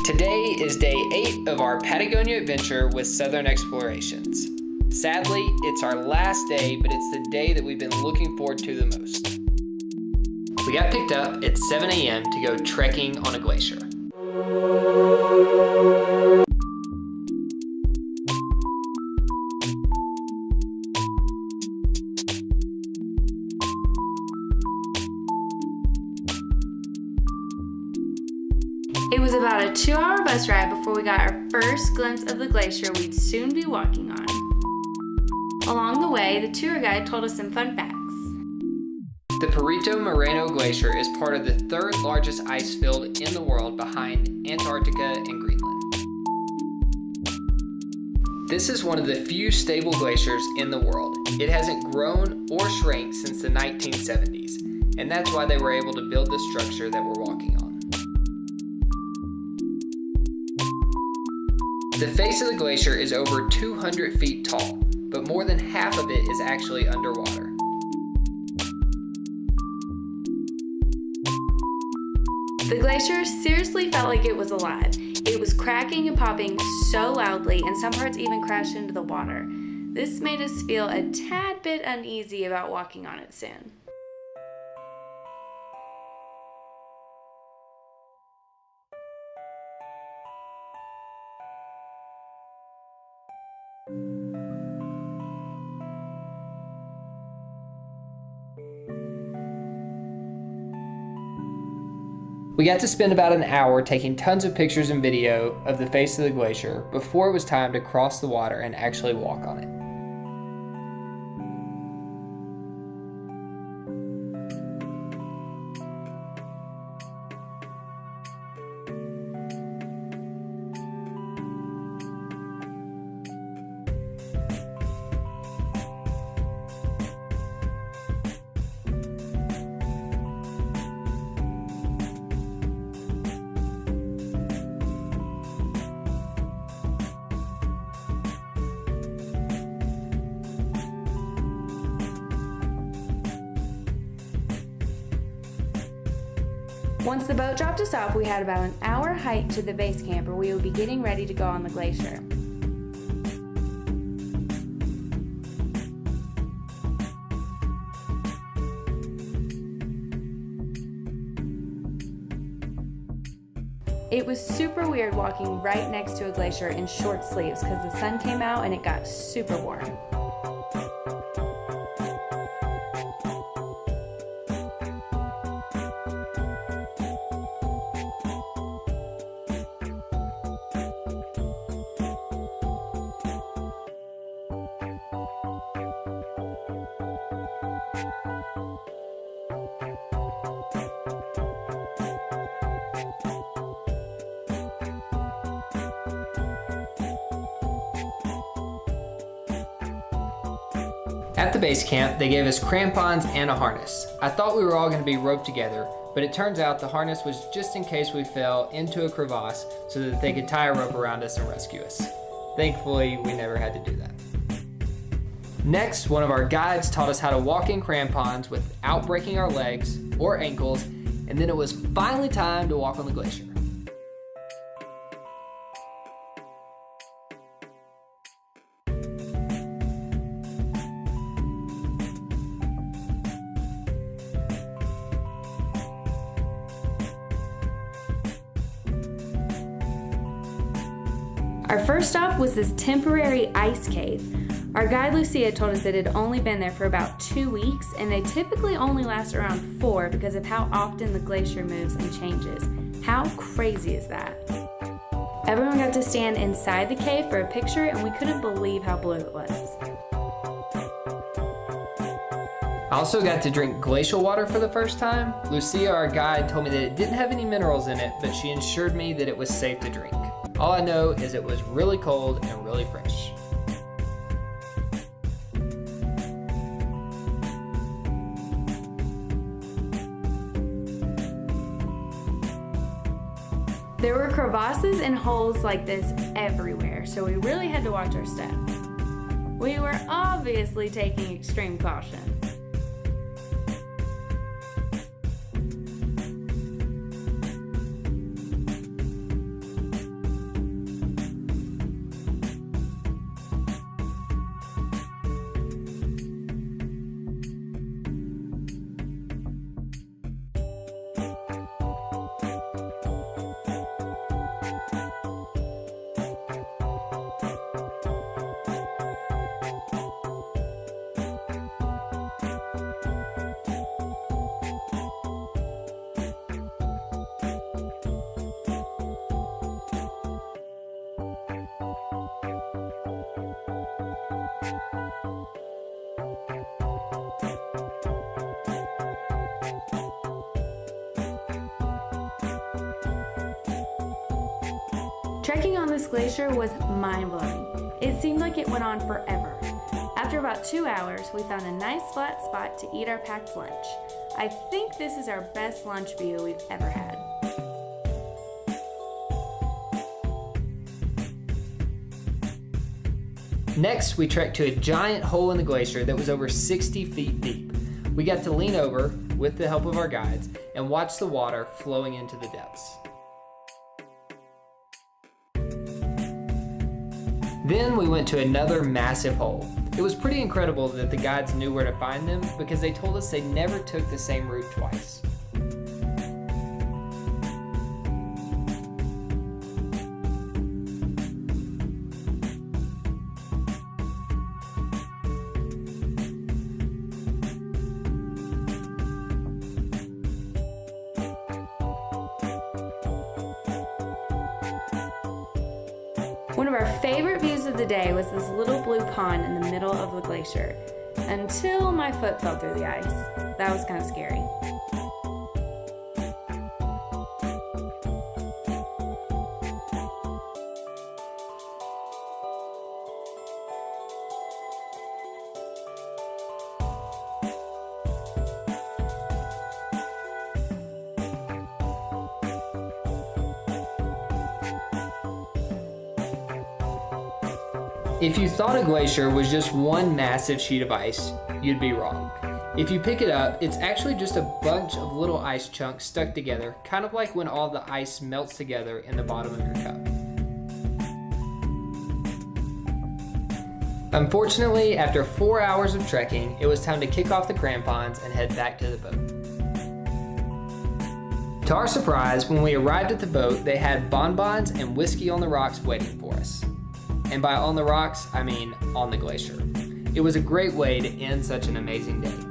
Today is day 8 of our Patagonia adventure with Southern Explorations. Sadly, it's our last day, but it's the day that we've been looking forward to the most. We got picked up at 7 a.m. to go trekking on a glacier. It was about a 2-hour bus ride before we got our first glimpse of the glacier we'd soon be walking on. Along the way, the tour guide told us some fun facts. The Perito Moreno Glacier is part of the 3rd largest ice field in the world behind Antarctica and Greenland. This is one of the few stable glaciers in the world. It hasn't grown or shrank since the 1970s, and that's why they were able to build the structure that we're walking on. The face of the glacier is over 200 feet tall, but more than half of it is actually underwater. The glacier seriously felt like it was alive. It was cracking and popping so loudly, and some parts even crashed into the water. This made us feel a tad bit uneasy about walking on it soon. We got to spend about an hour taking tons of pictures and video of the face of the glacier before it was time to cross the water and actually walk on it. Once the boat dropped us off, we had about an hour hike to the base camp where we would be getting ready to go on the glacier. It was super weird walking right next to a glacier in short sleeves because the sun came out and it got super warm. At the base camp, they gave us crampons and a harness. I thought we were all going to be roped together, but it turns out the harness was just in case we fell into a crevasse so that they could tie a rope around us and rescue us. Thankfully, we never had to do that. Next, one of our guides taught us how to walk in crampons without breaking our legs or ankles, and then it was finally time to walk on the glacier. Our first stop was this temporary ice cave. Our guide Lucia told us it had only been there for about 2 weeks, and they typically only last around 4 because of how often the glacier moves and changes. How crazy is that? Everyone got to stand inside the cave for a picture, and we couldn't believe how blue it was. I also got to drink glacial water for the first time. Lucia, our guide, told me that it didn't have any minerals in it, but she assured me that it was safe to drink. All I know is it was really cold and really fresh. There were crevasses and holes like this everywhere, so we really had to watch our step. We were obviously taking extreme caution. Trekking on this glacier was mind-blowing. It seemed like it went on forever. After about 2 hours, we found a nice flat spot to eat our packed lunch. I think this is our best lunch view we've ever had. Next, we trekked to a giant hole in the glacier that was over 60 feet deep. We got to lean over, with the help of our guides, and watch the water flowing into the depths. Then we went to another massive hole. It was pretty incredible that the guides knew where to find them because they told us they never took the same route twice. One of our favorite views of the day was this little blue pond in the middle of the glacier, until my foot fell through the ice. That was kind of scary. If you thought a glacier was just one massive sheet of ice, you'd be wrong. If you pick it up, it's actually just a bunch of little ice chunks stuck together, kind of like when all the ice melts together in the bottom of your cup. Unfortunately, after 4 hours of trekking, it was time to kick off the crampons and head back to the boat. To our surprise, when we arrived at the boat, they had bonbons and whiskey on the rocks waiting for us. And by on the rocks, I mean on the glacier. It was a great way to end such an amazing day.